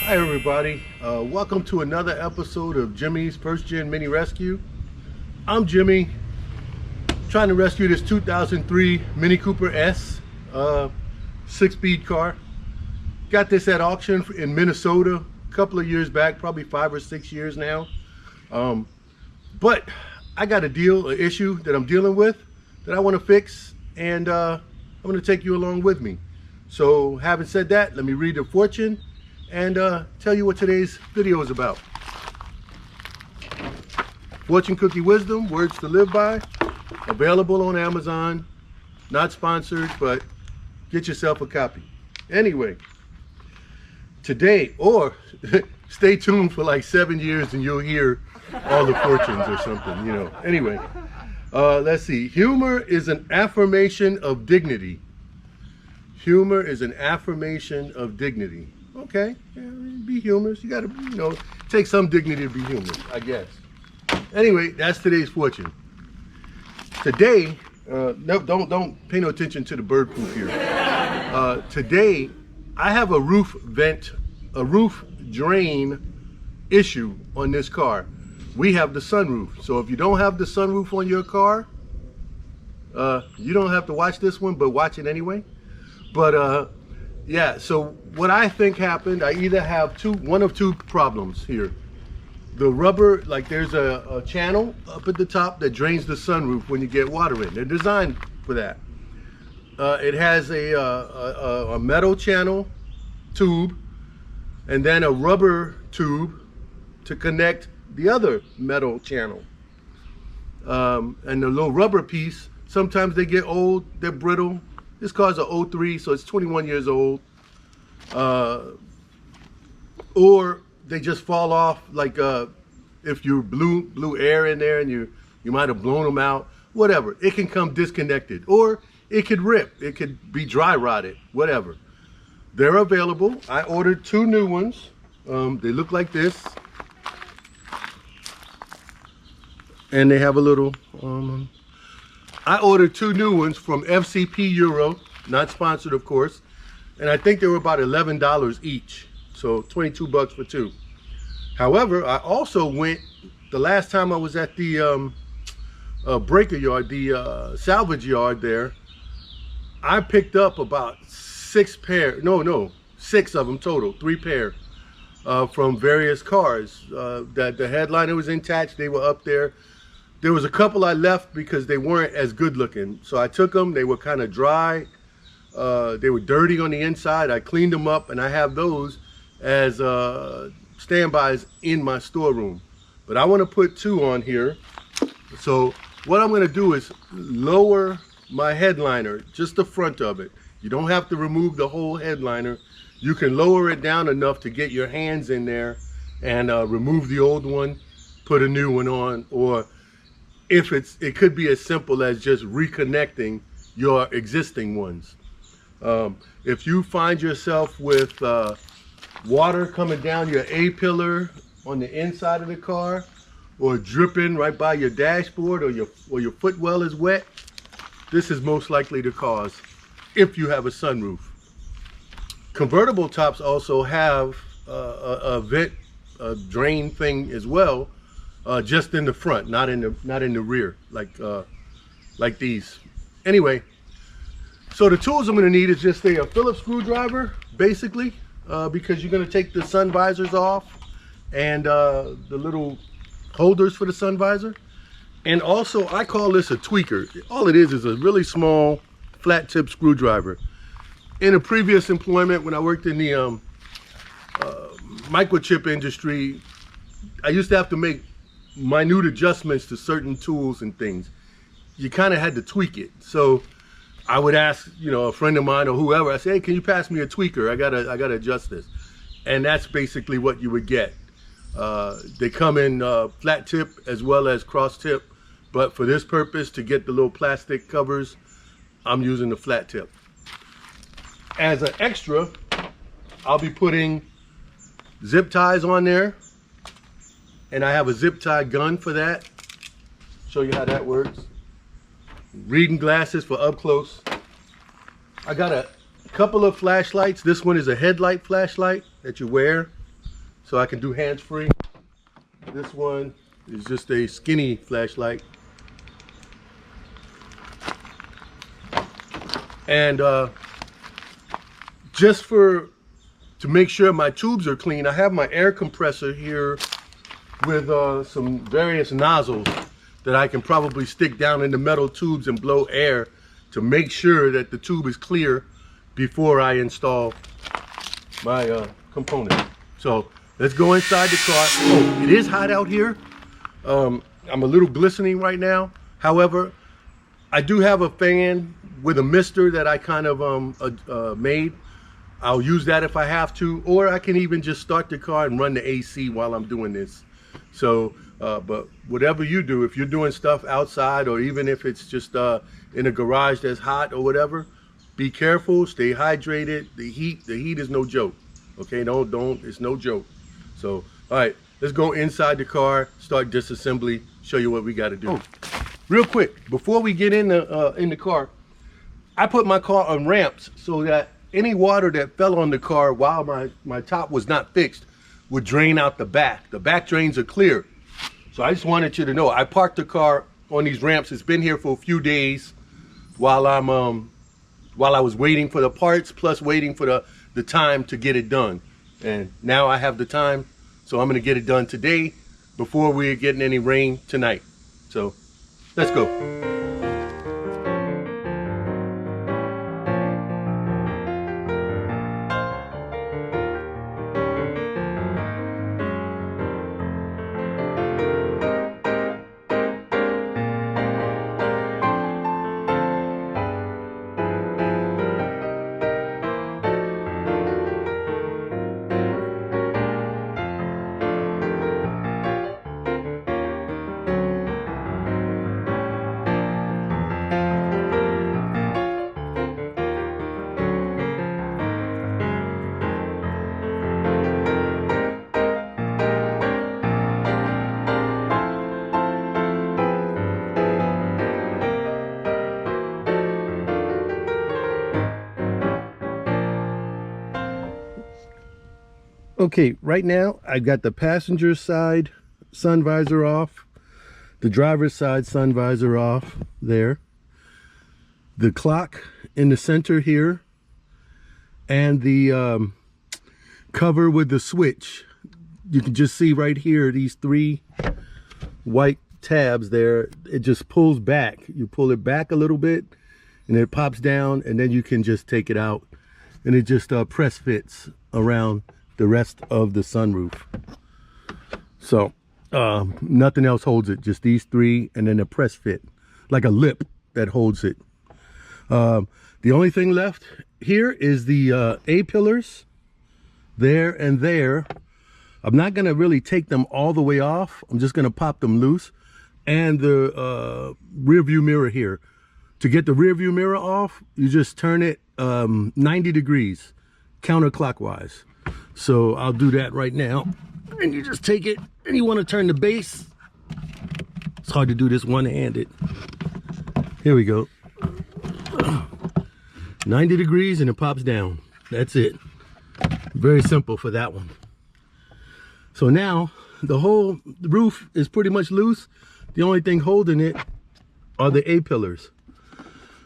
Hi everybody, welcome to another episode of Jimmy's First Gen Mini Rescue. I'm Jimmy, trying to rescue this 2003 Mini Cooper S 6-speed car. Got this at auction in Minnesota a couple of years back, probably 5 or 6 years now. But I got an issue that I'm dealing with that I want to fix, and I'm going to take you along with me. So having said that, let me read the fortune and tell you what today's video is about. Fortune Cookie Wisdom, words to live by, available on Amazon. Not sponsored, but get yourself a copy. Anyway, today, or stay tuned for like 7 years and you'll hear all the fortunes or something, you know. Anyway, let's see. Humor is an affirmation of dignity. Humor is an affirmation of dignity. Okay, yeah, be humorous. You gotta, you know, take some dignity to be humorous, I guess. Anyway, that's today's fortune. Today, no, don't pay no attention to the bird poop here. Today, I have a roof drain issue on this car. We have the sunroof. So if you don't have the sunroof on your car, you don't have to watch this one, but watch it anyway. But yeah, so what I think happened, I either have one of two problems here. The rubber, like there's a channel up at the top that drains the sunroof when you get water in. They're designed for that. It has a metal channel tube and then a rubber tube to connect the other metal channel. And the little rubber piece, sometimes they get old, they're brittle. This car's a 03, so it's 21 years old. Or they just fall off, like if you blew air in there and you might have blown them out, whatever. It can come disconnected, or it could rip. It could be dry rotted, whatever. They're available. I ordered 2 new ones. They look like this. And they have a little, I ordered 2 new ones from FCP Euro, not sponsored of course, and I think they were about $11 each, so 22 bucks for 2. However, I also went, the last time I was at the breaker yard, the salvage yard there, I picked up about 6 of them total, 3 pair from various cars. That the headliner was intact, they were up there. There was a couple I left because they weren't as good looking. So I took them, they were kind of dry. They were dirty on the inside. I cleaned them up and I have those as standbys in my storeroom. But I want to put 2 on here. So what I'm going to do is lower my headliner, just the front of it. You don't have to remove the whole headliner. You can lower it down enough to get your hands in there and remove the old one, put a new one on, or if it could be as simple as just reconnecting your existing ones. If you find yourself with water coming down your A-pillar on the inside of the car, or dripping right by your dashboard, or your footwell is wet, this is most likely the cause if you have a sunroof. Convertible tops also have a drain thing as well. Just in the front, not in the rear, like these. Anyway, so the tools I'm going to need is just a Phillips screwdriver, basically, because you're going to take the sun visors off and the little holders for the sun visor. And also, I call this a tweaker. All it is a really small flat tip screwdriver. In a previous employment, when I worked in the microchip industry, I used to have to make minute adjustments to certain tools and things. You kind of had to tweak it. So I would ask, you know, a friend of mine or whoever, I say, hey, can you pass me a tweaker? I gotta adjust this. And that's basically what you would get. They come in flat tip as well as cross tip, but for this purpose, to get the little plastic covers, I'm using the flat tip. As an extra, I'll be putting zip ties on there. And I have a zip tie gun for that. Show you how that works. Reading glasses for up close. I got a couple of flashlights. This one is a headlight flashlight that you wear. so I can do hands-free. This one is just a skinny flashlight. And just to make sure my tubes are clean, I have my air compressor here with some various nozzles that I can probably stick down in the metal tubes and blow air to make sure that the tube is clear before I install my components. So let's go inside the car. Oh, it is hot out here. I'm a little glistening right now. However, I do have a fan with a mister that I kind of made. I'll use that if I have to, or I can even just start the car and run the AC while I'm doing this. So, but whatever you do, if you're doing stuff outside, or even if it's just in a garage that's hot or whatever, be careful, stay hydrated. The heat is no joke. Okay, don't, it's no joke. So, all right, let's go inside the car, start disassembly, show you what we got to do. Oh, real quick, before we get in the car, I put my car on ramps so that any water that fell on the car while my top was not fixed would drain out the back. The back drains are clear. So I just wanted you to know, I parked the car on these ramps. It's been here for a few days while I was waiting for the parts, plus waiting for the time to get it done. And now I have the time, so I'm gonna get it done today before we're getting any rain tonight. So let's go. Okay, right now I got the passenger side sun visor off, the driver's side sun visor off there, the clock in the center here, and the cover with the switch. You can just see right here these three white tabs there. It just pulls back. You pull it back a little bit and it pops down, and then you can just take it out, and it just press fits around the rest of the sunroof. So nothing else holds it, just these three, and then a press fit, like a lip that holds it. The only thing left here is the A-pillars there and there. I'm not gonna really take them all the way off. I'm just gonna pop them loose. And the rear view mirror here. To get the rear view mirror off, you just turn it 90 degrees counterclockwise. So I'll do that right now. And you just take it and you want to turn the base. It's hard to do this one-handed. Here we go. 90 degrees and it pops down. That's it. Very simple for that one. So now the whole roof is pretty much loose. The only thing holding it are the A-pillars.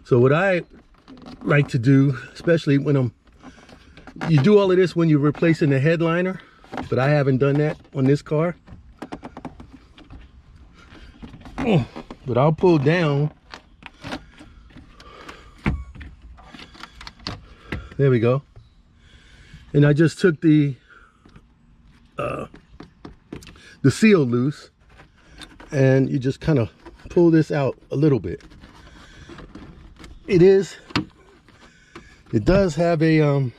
So what I like to do, especially when you do all of this when you're replacing the headliner, but I haven't done that on this car. But I'll pull down. There we go. And I just took the seal loose, and you just kind of pull this out a little bit. It does have a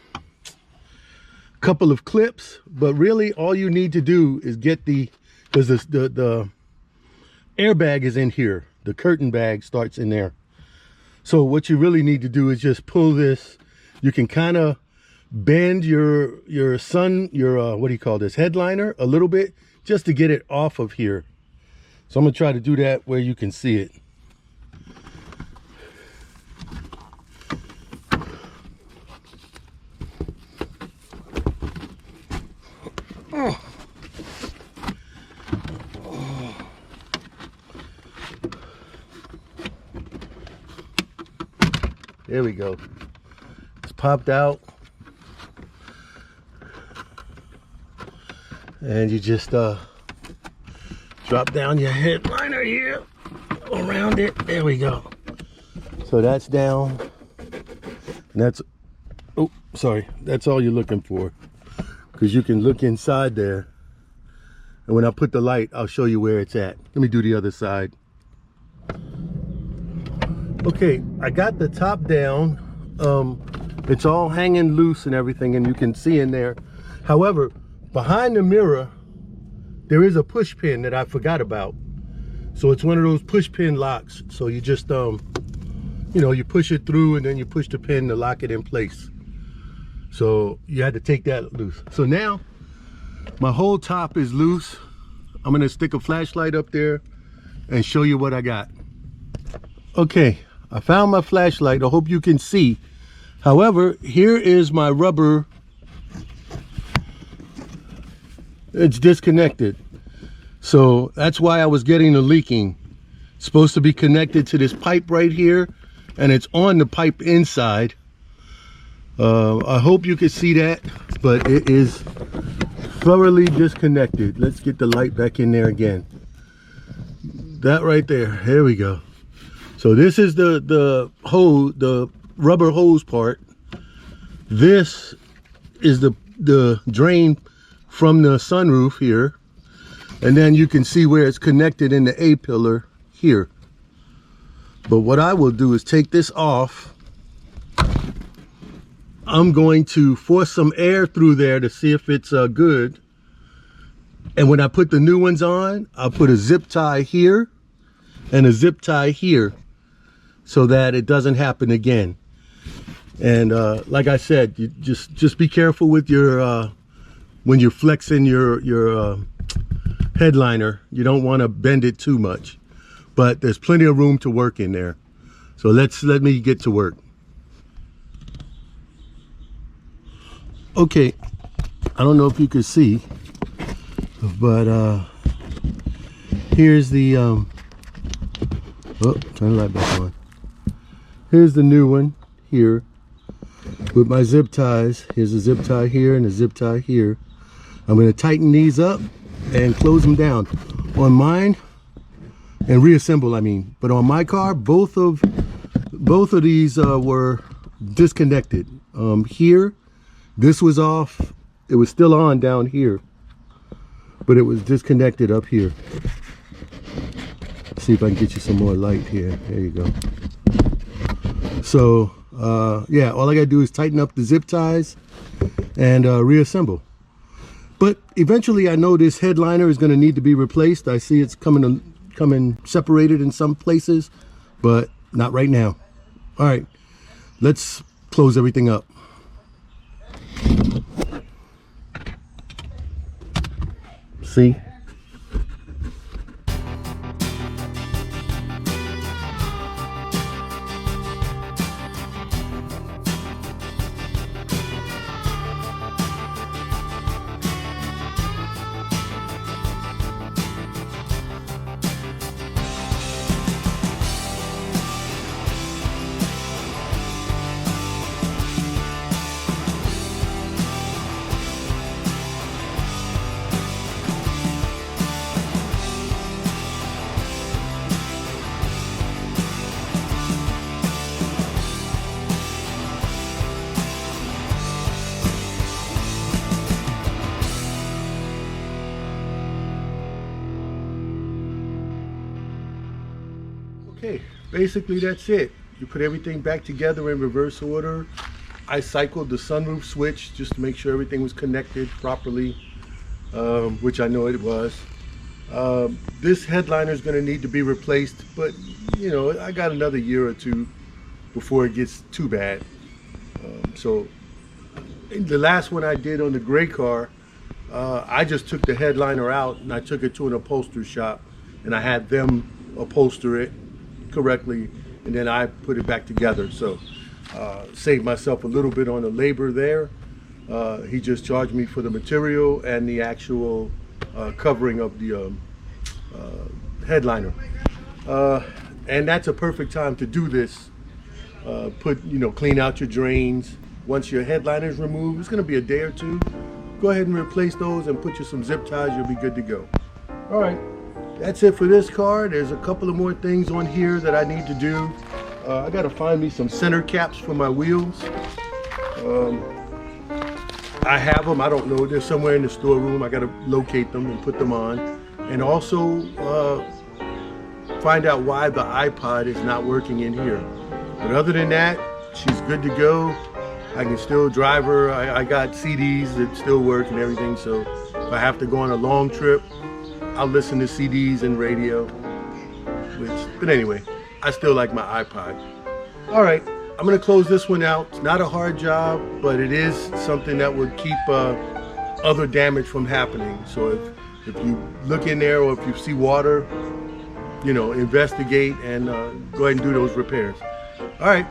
couple of clips, but really all you need to do is get because the airbag is in here. The curtain bag starts in there. So what you really need to do is just pull this. You can kind of bend your what do you call this, headliner a little bit, just to get it off of here. So I'm gonna try to do that where you can see it. There we go. It's popped out. And you just drop down your headliner here around it. There we go. So that's down. And that's, oh, sorry. That's all you're looking for. Because you can look inside there. And when I put the light, I'll show you where it's at. Let me do the other side. Okay, I got the top down. It's all hanging loose and everything, and you can see in there. However, behind the mirror, there is a push pin that I forgot about. So it's one of those push pin locks. So you just, you know, you push it through and then you push the pin to lock it in place. So you had to take that loose. So now my whole top is loose. I'm gonna stick a flashlight up there and show you what I got. Okay, I found my flashlight. I hope you can see. However, here is my rubber. It's disconnected. So that's why I was getting the leaking. It's supposed to be connected to this pipe right here, and it's on the pipe inside. I hope you can see that, but it is thoroughly disconnected. Let's get the light back in there again. That right there. Here we go. So this is the hose, the rubber hose part. This is the drain from the sunroof here, and then you can see where it's connected in the A-pillar here. But what I will do is take this off. I'm going to force some air through there to see if it's good. And when I put the new ones on, I'll put a zip tie here and a zip tie here so that it doesn't happen again. And like I said, you just be careful with your when you're flexing your headliner. You don't want to bend it too much, but there's plenty of room to work in there. So let me get to work. Okay, I don't know if you can see, but here's the oh, turn the light back on. Here's the new one here with my zip ties. Here's a zip tie here and a zip tie here. I'm going to tighten these up and close them down on mine, and reassemble, I mean. But on my car, both of these were disconnected. Here, this was off. It was still on down here, but it was disconnected up here. See if I can get you some more light here. There you go. So yeah, all I gotta do is tighten up the zip ties and reassemble. But eventually I know this headliner is going to need to be replaced. I see it's coming separated in some places, but not right now. All right, let's close everything up. See? Okay, basically that's it. You put everything back together in reverse order. I cycled the sunroof switch just to make sure everything was connected properly, which I know it was. This headliner is going to need to be replaced, but you know, I got another year or two before it gets too bad. So the last one I did on the gray car, I just took the headliner out and I took it to an upholstery shop and I had them upholster it correctly, and then I put it back together. So saved myself a little bit on the labor there. He just charged me for the material and the actual covering of the headliner. And that's a perfect time to do this clean out your drains. Once your headliner is removed, it's going to be a day or two. Go ahead and replace those and put you some zip ties. You'll be good to go. All right, that's it for this car. There's a couple of more things on here that I need to do. I got to find me some center caps for my wheels. I have them. I don't know. They're somewhere in the storeroom. I got to locate them and put them on. And also find out why the iPod is not working in here. But other than that, she's good to go. I can still drive her. I got CDs that still work and everything. So if I have to go on a long trip, I'll listen to CDs and radio. But anyway, I still like my iPod. All right, I'm gonna close this one out. It's not a hard job, but it is something that would keep other damage from happening. So if you look in there or if you see water, investigate and go ahead and do those repairs. All right.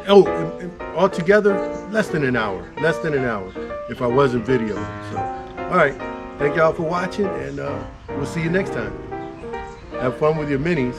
Oh, and altogether, less than an hour if I wasn't video. So, all right. Thank y'all for watching, and we'll see you next time. Have fun with your minis.